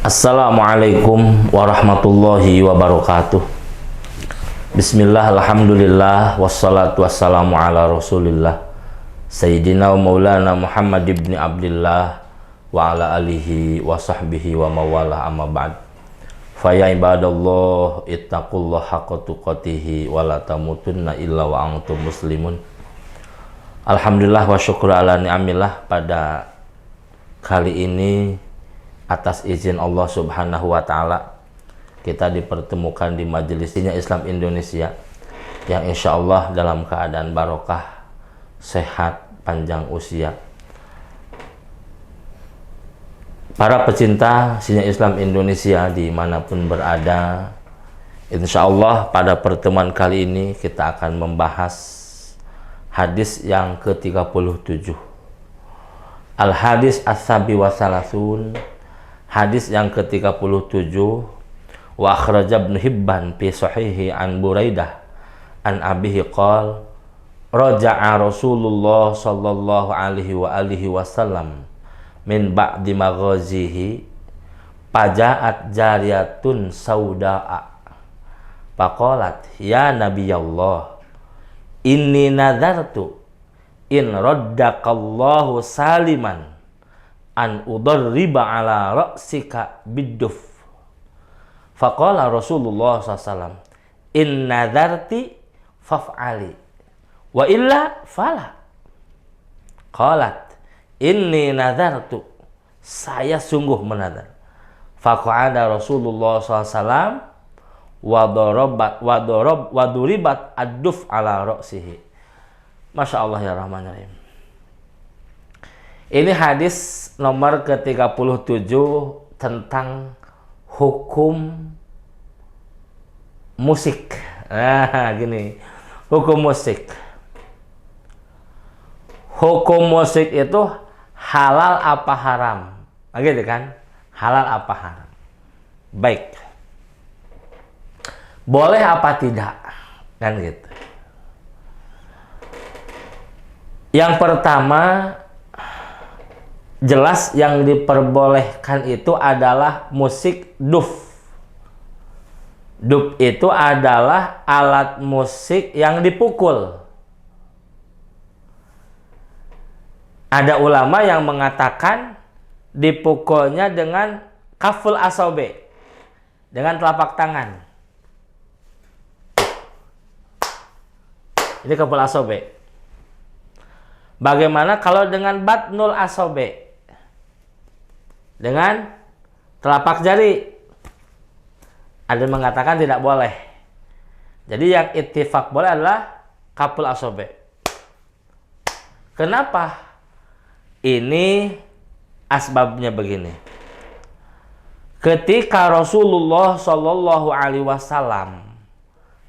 Assalamualaikum warahmatullahi wabarakatuh. Bismillah, alhamdulillah, wassalatu wassalamu ala rasulillah Sayyidina wa maulana Muhammad ibn Abdillah wa ala alihi wa sahbihi wa mawalah, amma ba'd. Faya ibadallah, ittaqullah haqqa tuqatihi wa la tamutunna illa wa antum muslimun. Alhamdulillah wa syukur ala ni'amillah. Pada kali ini atas izin Allah subhanahu wa ta'ala kita dipertemukan di majelisnya Islam Indonesia yang insya Allah dalam keadaan barokah, sehat, panjang usia. Para pecinta sinyal Islam Indonesia dimanapun berada, insya Allah pada pertemuan kali ini kita akan membahas hadis yang ke-37, Al-Hadis As-Sabi wa Salasun, hadis yang ke-37. Wa akhraja Ibnu Hibban fi sahihi an Buraidah an abihi qala raja'a Rasulullah sallallahu alaihi wa alihi wasallam min ba'di maghazihi paja'at jariyatun sauda'a faqalat ya nabiyallah inni nadartu in raddaqallahu saliman an udarriba ala ra'sika bidduf. Faqala Rasulullah SAW in nadarti faf'ali wa illa fala. Qalat inni nadartu, saya sungguh menadar. Faqa'ada Rasulullah SAW wa duribat ad-duf ala ra'sihi. Masya Allah ya Rahman Rahim. Ini hadis nomor ke-37 tentang hukum musik. Gini, hukum musik. Hukum musik itu halal apa haram? Gitu kan? Halal apa haram? Baik. Boleh apa tidak? Kan gitu. Yang pertama, jelas yang diperbolehkan itu adalah musik duf. Duf itu adalah alat musik yang dipukul. Ada ulama yang mengatakan dipukulnya dengan kaful asobe, dengan telapak tangan. Ini kaful asobe. Bagaimana kalau dengan batnul asobe, dengan telapak jari? Ada yang mengatakan tidak boleh. Jadi yang ittifaq boleh adalah kaful asobe. Kenapa? Ini asbabnya begini. Ketika Rasulullah Shallallahu Alaihi Wasallam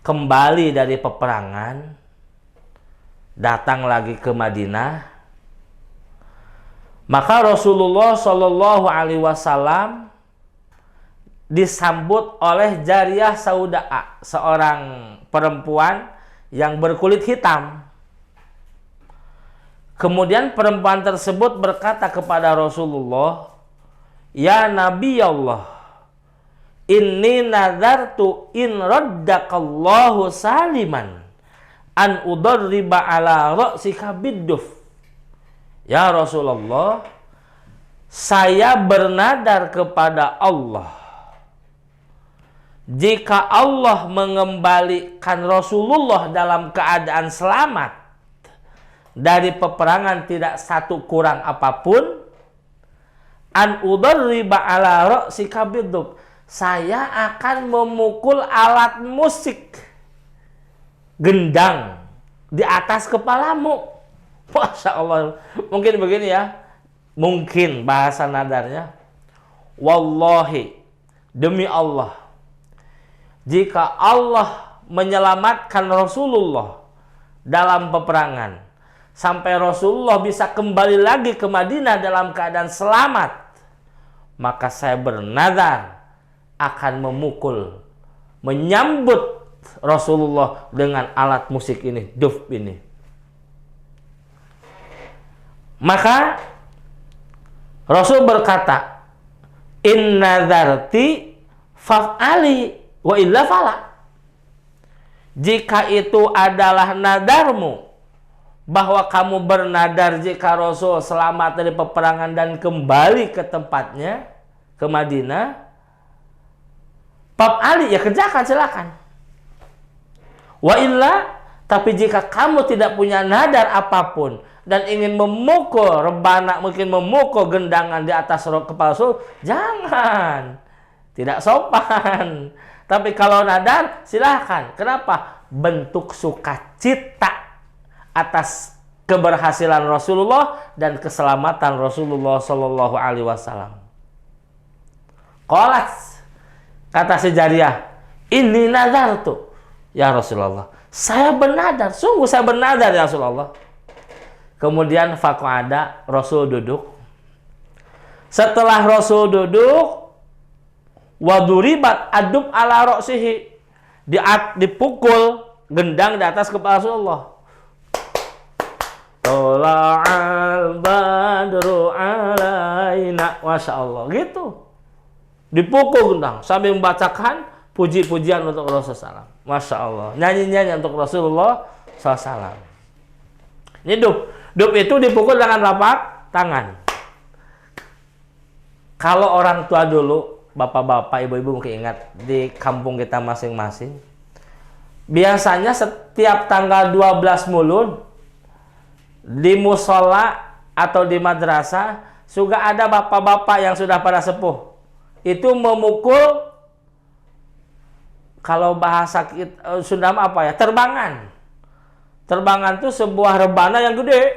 kembali dari peperangan, datang lagi ke Madinah, maka Rasulullah Shallallahu Alaihi Wasallam disambut oleh jariyah sauda'a, seorang perempuan yang berkulit hitam. Kemudian perempuan tersebut berkata kepada Rasulullah, ya Nabi Allah, inni nadartu in raddaqallahu saliman an udarriba ala ra'sika bidduf. Ya Rasulullah, saya bernadar kepada Allah, jika Allah mengembalikan Rasulullah dalam keadaan selamat dari peperangan, tidak satu kurang apapun, an udarriba ala ra'sika bidduf, saya akan memukul alat musik gendang di atas kepalamu. Masya Allah. Mungkin begini ya, mungkin bahasa nadarnya, wallahi, demi Allah, jika Allah menyelamatkan Rasulullah dalam peperangan sampai Rasulullah bisa kembali lagi ke Madinah dalam keadaan selamat, maka saya bernadar akan memukul, menyambut Rasulullah dengan alat musik ini, duf ini. Maka Rasul berkata, In nadarti faf'ali wa illa fala. Jika itu adalah nadarmu, bahwa kamu bernadar jika Rasul selamat dari peperangan dan kembali ke tempatnya, ke Madinah, faf'ali, ya kerjakan, silakan. Wa illa, tapi jika kamu tidak punya nadar apapun dan ingin memukul rebana, mungkin memukul gendangan di atas kepala Rasul, jangan. Tidak sopan. Tapi kalau nadar, silahkan. Kenapa? Bentuk sukacita atas keberhasilan Rasulullah dan keselamatan Rasulullah Shallallahu Alaihi Wasallam. Qalat, kata si jariyah, ini nadar tuh, ya Rasulullah. Saya bernadar, sungguh saya bernadar ya Rasulullah. Kemudian faqa'ada, Rasul duduk. Setelah Rasul duduk, waduribat adub ala roksihi, dipukul gendang di atas kepala Rasulullah. Tola'al badru alaina, Masya Allah, gitu. Dipukul gendang sambil membacakan puji-pujian untuk Rasulullah SAW. Masya Allah, nyanyi-nyanyi untuk Rasulullah SAW. Ini dub itu dipukul dengan telapak tangan. Kalau orang tua dulu, bapak-bapak, ibu-ibu mungkin ingat di kampung kita masing-masing, biasanya setiap tanggal 12 Mulud di musola atau di madrasah juga ada bapak-bapak yang sudah pada sepuh. Itu memukul, kalau bahasa Sunda apa ya, terbangan. Terbangan itu sebuah rebana yang gede,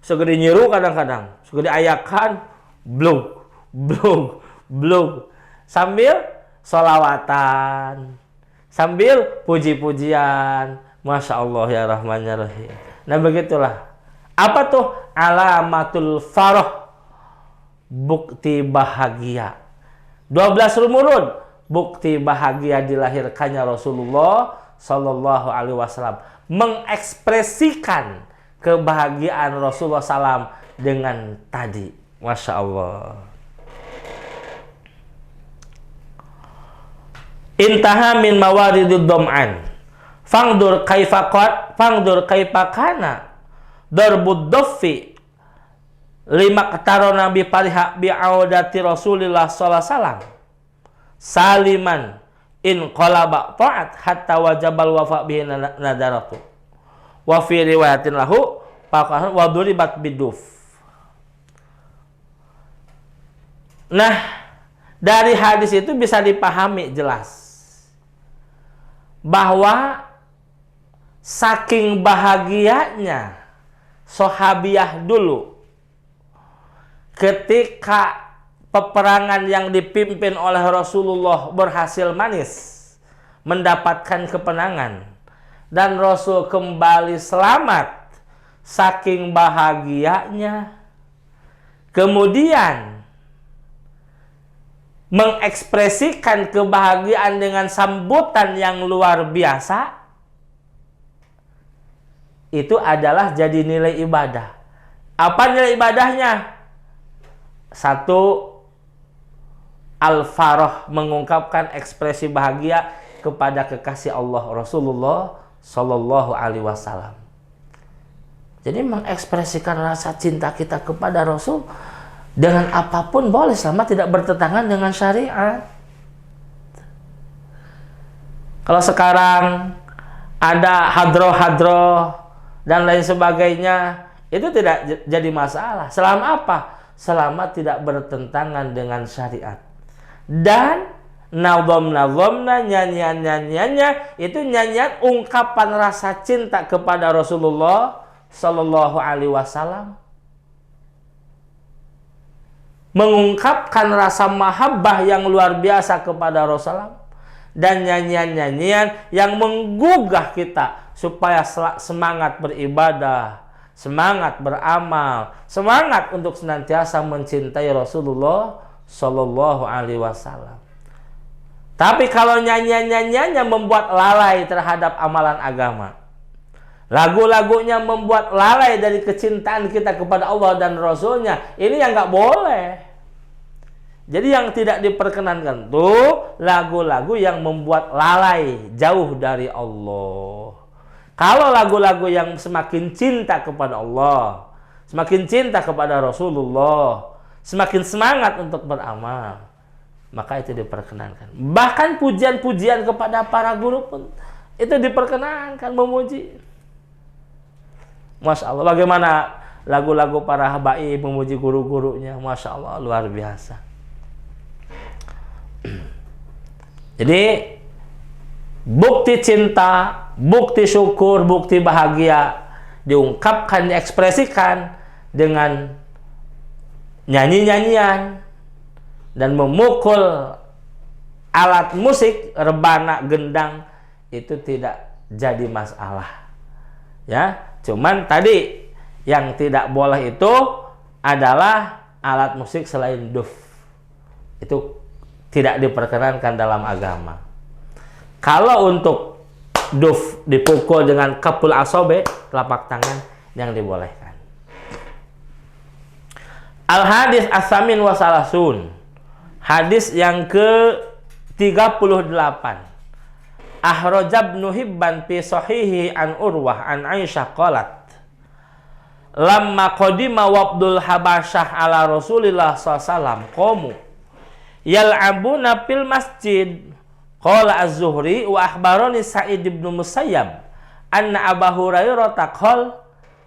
segede nyiru kadang-kadang, segede ayakan, blug, blug, blug, sambil sholawatan, sambil puji-pujian. Masya Allah ya Rahman ya Rahim. Nah begitulah. Apa tuh? Alamatul faroh, bukti bahagia. 12 Ramadan, bukti bahagia dilahirkannya Rasulullah Sallallahu Alaihi Wasallam, mengekspresikan kebahagiaan Rasulullah SAW dengan tadi. Masya Allah. Intaha min mawaridud dom'an, fangdur kaifa kana darbud doffi lima ketaro nabi pariha bi'audati Rasulillah sallallahu alaihi wasallam saliman in qalaba ta'at hatta wajabal wafa bihi nadaratu wa fi riwayatin lahu faqah wa duribat biduf. Nah, dari hadis itu bisa dipahami jelas bahwa saking bahagianya sahabiah dulu ketika peperangan yang dipimpin oleh Rasulullah berhasil manis, mendapatkan kemenangan, dan Rasul kembali selamat, saking bahagianya kemudian mengekspresikan kebahagiaan dengan sambutan yang luar biasa. Itu adalah jadi nilai ibadah. Apa nilai ibadahnya? Satu, al-faroh, mengungkapkan ekspresi bahagia kepada kekasih Allah Rasulullah Sallallahu Alaihi Wasallam. Jadi mengekspresikan rasa cinta kita kepada Rasul dengan apapun boleh, selama tidak bertentangan dengan syariat. Kalau sekarang ada hadroh-hadroh dan lain sebagainya, itu tidak jadi masalah. Selama apa? Selama tidak bertentangan dengan syariat. Dan nazom-nazomna, nyanyian-nyanyiannya itu nyanyian ungkapan rasa cinta kepada Rasulullah Sallallahu Alaihi Wasallam, mengungkapkan rasa mahabbah yang luar biasa kepada Rasulullah, dan nyanyian-nyanyian yang menggugah kita supaya semangat beribadah, semangat beramal, semangat untuk senantiasa mencintai Rasulullah Sallallahu Alaihi Wasallam. Tapi kalau nyanyian-nyanyiannya membuat lalai terhadap amalan agama, lagu-lagunya membuat lalai dari kecintaan kita kepada Allah dan Rasulnya, ini yang nggak boleh. Jadi yang tidak diperkenankan tuh lagu-lagu yang membuat lalai jauh dari Allah. Kalau lagu-lagu yang semakin cinta kepada Allah, semakin cinta kepada Rasulullah, semakin semangat untuk beramal, maka itu diperkenankan. Bahkan pujian-pujian kepada para guru pun itu diperkenankan, memuji. Masya Allah, bagaimana lagu-lagu para habaib memuji guru-gurunya, Masya Allah, luar biasa. Jadi bukti cinta, bukti syukur, bukti bahagia diungkapkan, diekspresikan dengan nyanyi-nyanyian dan memukul alat musik, rebana, gendang, itu tidak jadi masalah. Ya, cuman tadi yang tidak boleh itu adalah alat musik selain duf. Itu tidak diperkenankan dalam agama. Kalau untuk duf dipukul dengan kapul asobe, telapak tangan, yang dibolehkan. Al-hadis as-samin wa salasun. Hadis yang ke-38. Ahrajab ibnu Hibban fi sahihi an Urwah an Aisyah qalat. Lamma qadima wabdul Habasyah ala Rasulillah sallallahu qamu yal'abuna fil masjid. Qala az-Zuhri wa akhbarani Sa'id ibn Musayyab anna Abu Hurairah taqal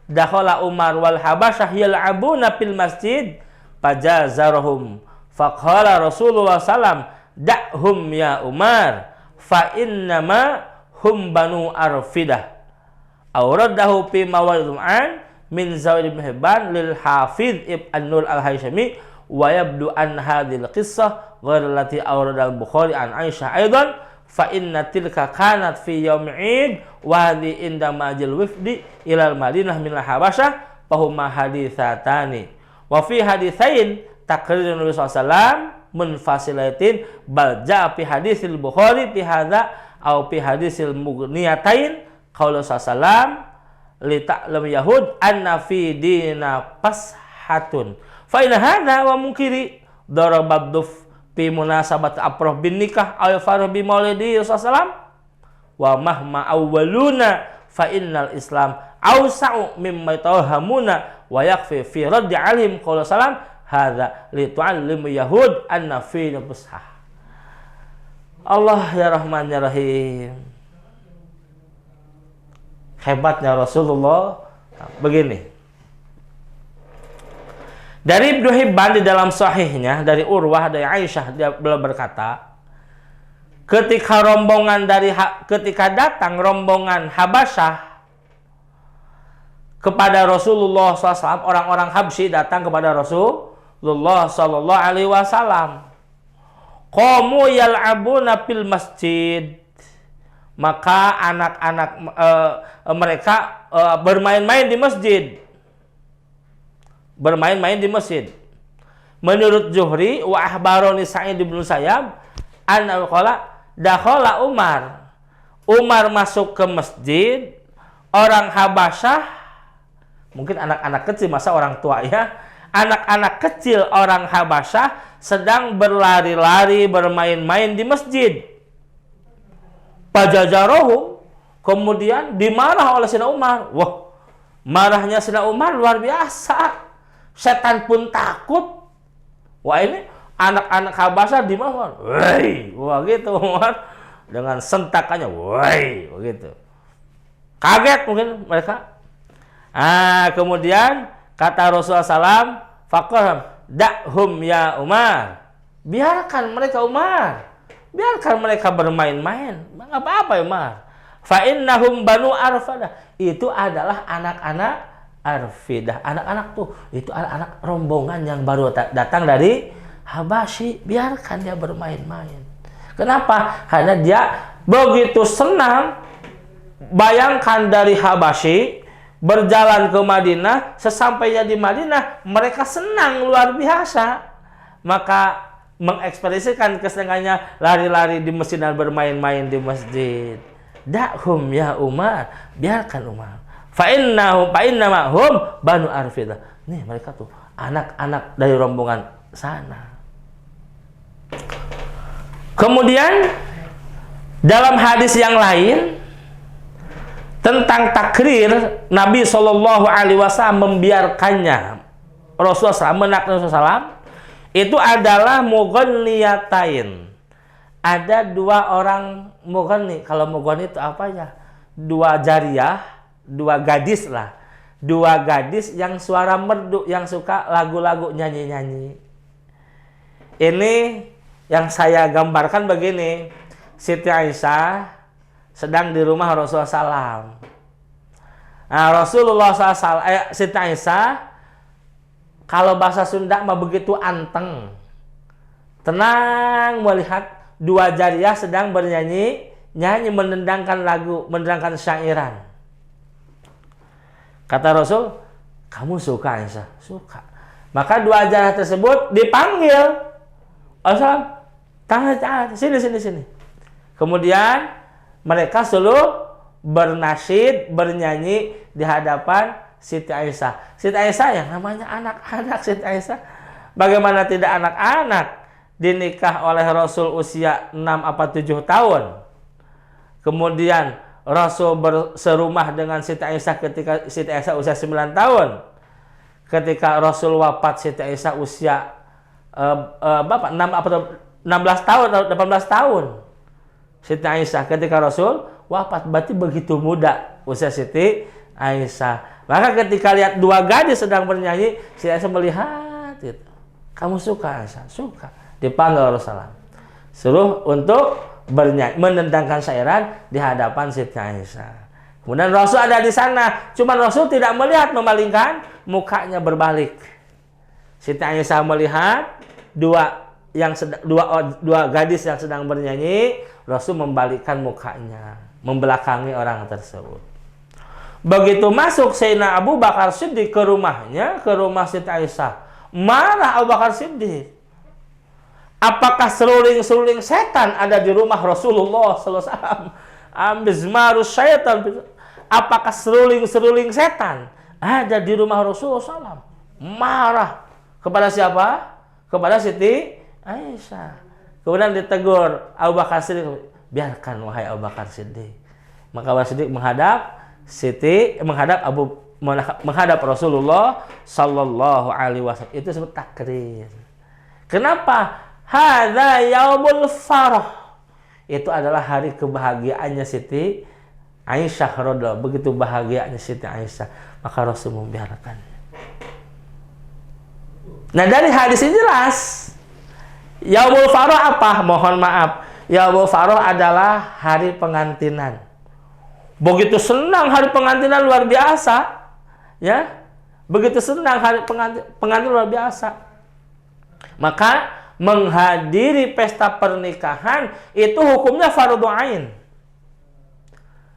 dakhala Umar wal Habasyah yal'abuna fil masjid fajazarhum faqala Rasulullah sallam da'hum ya Umar fa innama hum banu arfidah awradahu fi mawadhi'an min Zawid ibn Hibban lil Hafiz Ibn Nur al-Hayshami wa yabdu an hadhil qissah ghairu allati awrada al-Bukhari an Aisyah aidan fa inna tilka kanat fi yaum Eid wa hadhi inda majil wifdi ila al-Madinah min al-Habasyah fa huma haditsatani wa fi haditsain taqrir Nabi sallallahu alaihi wasallam munfasilatin bal jaa fi hadisil Bukhari fi hadza aw fi hadisil mughniyatain qaulu sallallahu li ta'lam yahud anna fi dina pashatun fa in hadza wa munkiri darabad duf fi munasabat afrah bin nikah aw farah bi maulidi sallallahu wa mahma awwaluna fa innal islam awsa'u mimma yatawhamuna wa yakfi fi radd alim qaulu sallallahu hadza li tu'allimu yahud anna fi nafsah. Allah ya Rahman ya Rahim. Hebatnya Rasulullah. Begini, dari Ibnu Hibban di dalam sahihnya dari Urwah dari Aisyah, dia berkata ketika datang rombongan Habasyah kepada Rasulullah SAW, orang-orang Habsyi datang kepada Rasulullah Sallallahu Alaihi Wasallam, qamu yal'abuna fil masjid, maka anak-anak mereka bermain-main di masjid. Menurut Zuhri wa ahbaroni Sa'id bin Musayyab anna qala dakhala Umar masuk ke masjid, orang Habasyah, mungkin anak-anak kecil, masa orang tua ya, anak-anak kecil orang Habasyah sedang berlari-lari bermain-main di masjid. Pajajarohum, kemudian dimarah oleh Sayyidina Umar. Wah, marahnya Sayyidina Umar luar biasa. Setan pun takut. Wah, ini anak-anak Habasyah dimarah. Woi, wah gitu Umar dengan sentakannya. Woi, begitu. Kaget mungkin mereka. Kemudian kata Rasulullah SAW, faqahum da'hum ya Umar. Biarkan mereka Umar. Biarkan mereka bermain-main. Enggak apa-apa Umar. Fa innahum banu arfadah. Itu adalah anak-anak arfidah. Anak-anak tuh itu anak-anak rombongan yang baru datang dari Habasyi. Biarkan dia bermain-main. Kenapa? Karena dia begitu senang. Bayangkan dari Habasyi berjalan ke Madinah, sesampainya di Madinah mereka senang luar biasa. Maka mengekspresikan kesenangannya lari-lari di masjid dan bermain-main di masjid. Da'hum ya Umar, biarkan Umar. Fa innama hum banu arfidah. Nih mereka tuh anak-anak dari rombongan sana. Kemudian dalam hadis yang lain tentang takrir, Nabi Shallallahu Alaihi Wasallam membiarkannya Rasulullah SAW itu adalah mughanniyatain. Ada dua orang mughanni. Kalau mughanni itu apa ya? Dua jariyah, dua gadis lah. Dua gadis yang suara merdu, yang suka lagu-lagu nyanyi-nyanyi. Ini yang saya gambarkan begini. Siti Aisyah sedang di rumah Rasulullah SAW. Nah, Rasulullah SAW, Siti Aisyah, kalau bahasa Sunda mah begitu anteng, tenang melihat dua jariyah sedang bernyanyi, menendangkan lagu, menendangkan syairan. Kata Rasul, kamu suka Aisyah? Suka. Maka dua jariyah tersebut dipanggil. Rasul, tangan, sini. Kemudian mereka selalu bernasyid, bernyanyi di hadapan Siti Aisyah. Siti Aisyah yang namanya anak-anak Siti Aisyah. Bagaimana tidak anak-anak? Dinikah oleh Rasul usia 6 apa 7 tahun. Kemudian Rasul berserumah dengan Siti Aisyah ketika Siti Aisyah usia 9 tahun. Ketika Rasul wafat, Siti Aisyah usia 16 tahun atau 18 tahun. Siti Aisyah ketika Rasul wafat, berarti begitu muda usia Siti Aisyah. Maka ketika lihat dua gadis sedang bernyanyi, Siti Aisyah melihat itu. Kamu suka Aisyah? Suka. Dipanggil Rasulullah. Suruh untuk bernyanyi, menendangkan syairan di hadapan Siti Aisyah. Kemudian Rasul ada di sana. Cuma Rasul tidak melihat, memalingkan mukanya berbalik. Siti Aisyah melihat dua gadis yang sedang bernyanyi. Rasul membalikkan mukanya, membelakangi orang tersebut. Begitu masuk Sayyidina Abu Bakar Siddiq ke rumahnya, ke rumah Siti Aisyah, marah Abu Bakar Siddiq. Apakah seruling-seruling setan ada di rumah Rasulullah SAW? Ambizmarus syaitan. Apakah seruling-seruling setan ada di rumah Rasulullah SAW? Marah kepada siapa? Kepada Siti Aisyah. Kemudian ditegur Abu Bakar Siddiq, biarkan wahai Abu Bakar Siddiq. Maka Abu Bakar Siddiq menghadap Rasulullah Sallallahu Alaihi Wasallam. Itu disebut takrir. Kenapa? Hadza yaumul farah. Itu adalah hari kebahagiaannya Siti Aisyah radhiyallahu. Begitu bahagianya Siti Aisyah, maka Rasul membiarkannya. Nah, dari hadis ini jelas yaumul farah apa? Mohon maaf. Yaumul farah adalah hari pengantinan. Begitu senang hari pengantinan, luar biasa. Ya. Begitu senang hari pengantin luar biasa. Maka menghadiri pesta pernikahan itu hukumnya fardhu ain.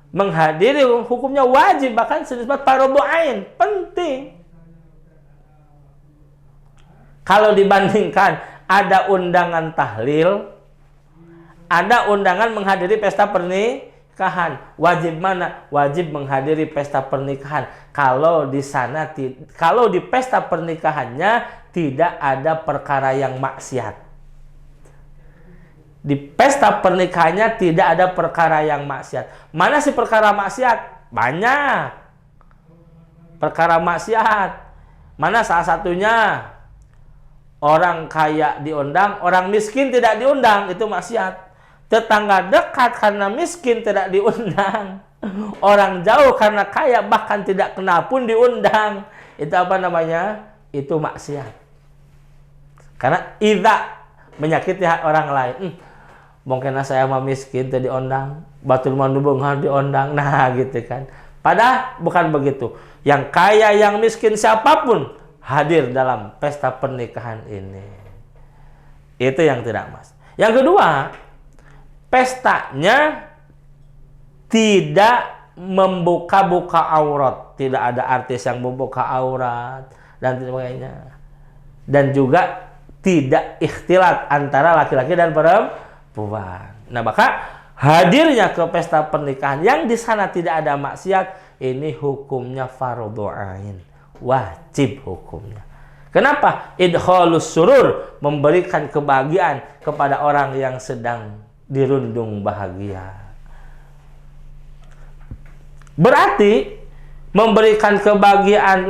Menghadiri hukumnya wajib, bahkan disebut fardhu ain, penting. Kalau dibandingkan ada undangan tahlil, ada undangan menghadiri pesta pernikahan, wajib mana? Wajib menghadiri pesta pernikahan. Kalau di sana, kalau di pesta pernikahannya tidak ada perkara yang maksiat. Di pesta pernikahannya tidak ada perkara yang maksiat. Mana sih perkara maksiat? Banyak perkara maksiat. Mana salah satunya? Orang kaya diundang, orang miskin tidak diundang, itu maksiat. Tetangga dekat karena miskin tidak diundang. Orang jauh karena kaya bahkan tidak kenal pun diundang. Itu apa namanya? Itu maksiat. Karena idza menyakiti hak orang lain. Mungkin saya mah miskin tadi diundang, batul mandubung harus diundang. Nah, gitu kan. Padahal bukan begitu. Yang kaya, yang miskin, siapapun hadir dalam pesta pernikahan ini. Itu yang tidak mas. Yang kedua, pestanya tidak membuka-buka aurat. Tidak ada artis yang membuka aurat dan sebagainya. Dan juga tidak ikhtilat antara laki-laki dan perempuan. Nah, maka hadirnya ke pesta pernikahan yang di sana tidak ada maksiat, ini hukumnya fardhu ain, wajib hukumnya. Kenapa? Idkhalus surur, memberikan kebahagiaan kepada orang yang sedang dirundung bahagia. Berarti memberikan kebahagiaan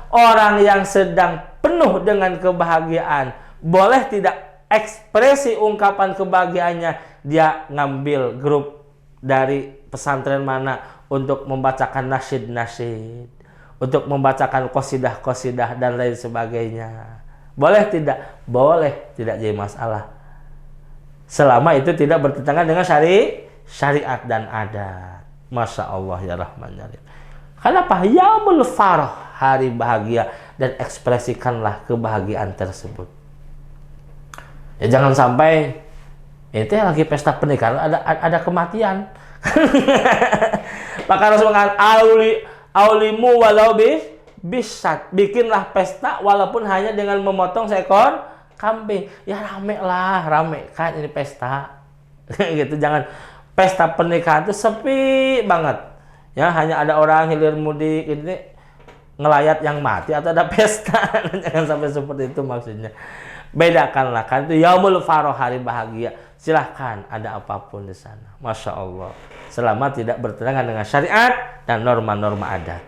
orang yang sedang penuh dengan kebahagiaan, boleh tidak ekspresi ungkapan kebahagiaannya dia ngambil grup dari pesantren mana untuk membacakan nasyid-nasyid, untuk membacakan qasidah-qasidah dan lain sebagainya. Boleh tidak? Boleh, tidak jadi masalah. Selama itu tidak bertentangan dengan syariat dan adat. Masya Allah ya Rahman ya Rahim. Kenapa? Yaumul Farah, hari bahagia, dan ekspresikanlah kebahagiaan tersebut. Ya jangan sampai itu lagi pesta pernikahan ada kematian. Maka Rasulullah aulimu walau bisat, bikinlah pesta walaupun hanya dengan memotong seekor kambing. Ya rame lah, rame kan ini pesta. Gitu, jangan pesta pernikahan itu sepi banget. Ya hanya ada orang hilir mudik ini ngelayat yang mati atau ada pesta. Jangan sampai seperti itu maksudnya. Bedakanlah, kan itu yaumul farah, hari bahagia. Silahkan ada apapun di sana. Masya Allah. Selama tidak bertentangan dengan syariat dan norma-norma adat.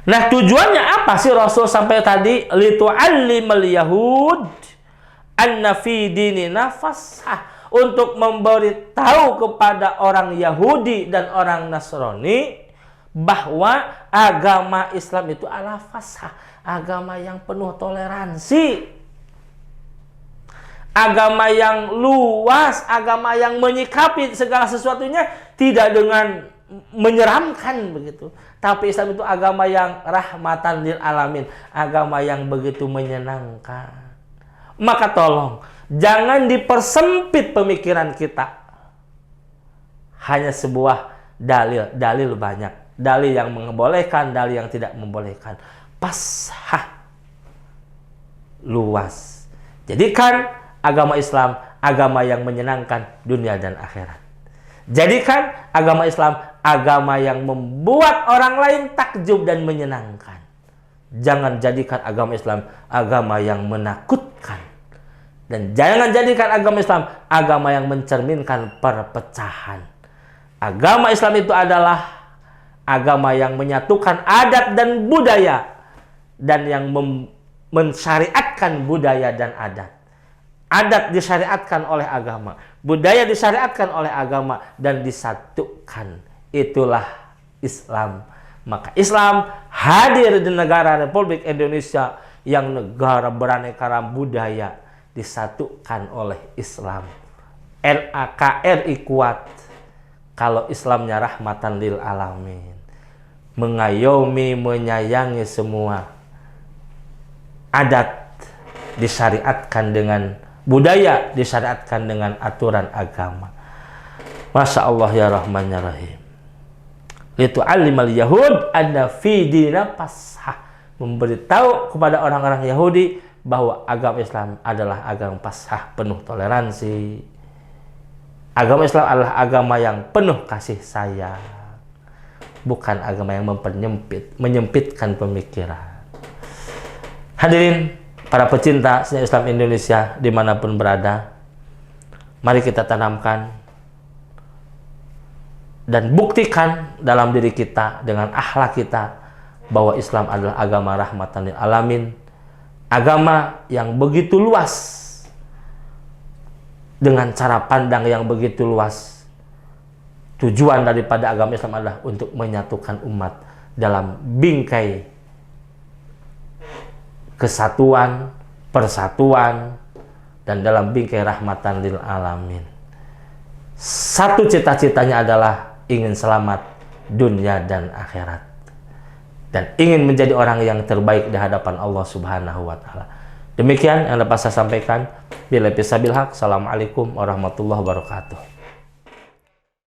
Nah, tujuannya apa sih Rasul sampai tadi? Litu'allimal yahud anna fi dinina fasah. Untuk memberitahu kepada orang Yahudi dan orang Nasrani bahwa agama Islam itu adalah fasah, agama yang penuh toleransi, agama yang luas, agama yang menyikapi segala sesuatunya tidak dengan menyeramkan begitu. Tapi Islam itu agama yang rahmatan lil alamin, agama yang begitu menyenangkan. Maka tolong jangan dipersempit pemikiran kita. Hanya sebuah dalil banyak. Dalil yang membolehkan, dalil yang tidak membolehkan. Pasah luas. Jadikan agama Islam agama yang menyenangkan dunia dan akhirat. Jadikan agama Islam agama yang membuat orang lain takjub dan menyenangkan. Jangan jadikan agama Islam agama yang menakutkan. Dan jangan jadikan agama Islam agama yang mencerminkan perpecahan. Agama Islam itu adalah agama yang menyatukan adat dan budaya, dan yang mensyariatkan budaya dan adat. Adat disyariatkan oleh agama, budaya disyariatkan oleh agama, dan disatukan. Itulah Islam. Maka Islam hadir di negara Republik Indonesia yang negara beraneka ragam budaya, disatukan oleh Islam. NKRI kuat kalau Islamnya rahmatan lil alamin, mengayomi, menyayangi semua. Adat disyariatkan dengan budaya, disyariatkan dengan aturan agama. Masya Allah ya Rahman ya Rahim. Litu'allimal yahud anna fi dinina fasah, memberitahu kepada orang-orang Yahudi bahwa agama Islam adalah agama fasah, penuh toleransi. Agama Islam adalah agama yang penuh kasih sayang, bukan agama yang menyempitkan pemikiran. Hadirin para pecinta seni Islam Indonesia dimanapun berada, mari kita tanamkan dan buktikan dalam diri kita dengan akhlak kita bahwa Islam adalah agama rahmatan lil alamin, agama yang begitu luas, dengan cara pandang yang begitu luas. Tujuan daripada agama Islam adalah untuk menyatukan umat dalam bingkai kesatuan, persatuan, dan dalam bingkai rahmatan lil alamin. Satu cita-citanya adalah ingin selamat dunia dan akhirat, dan ingin menjadi orang yang terbaik di hadapan Allah Subhanahu wa Ta'ala. Demikian yang dapat saya sampaikan. Billahi taufiq. Assalamualaikum warahmatullahi wabarakatuh.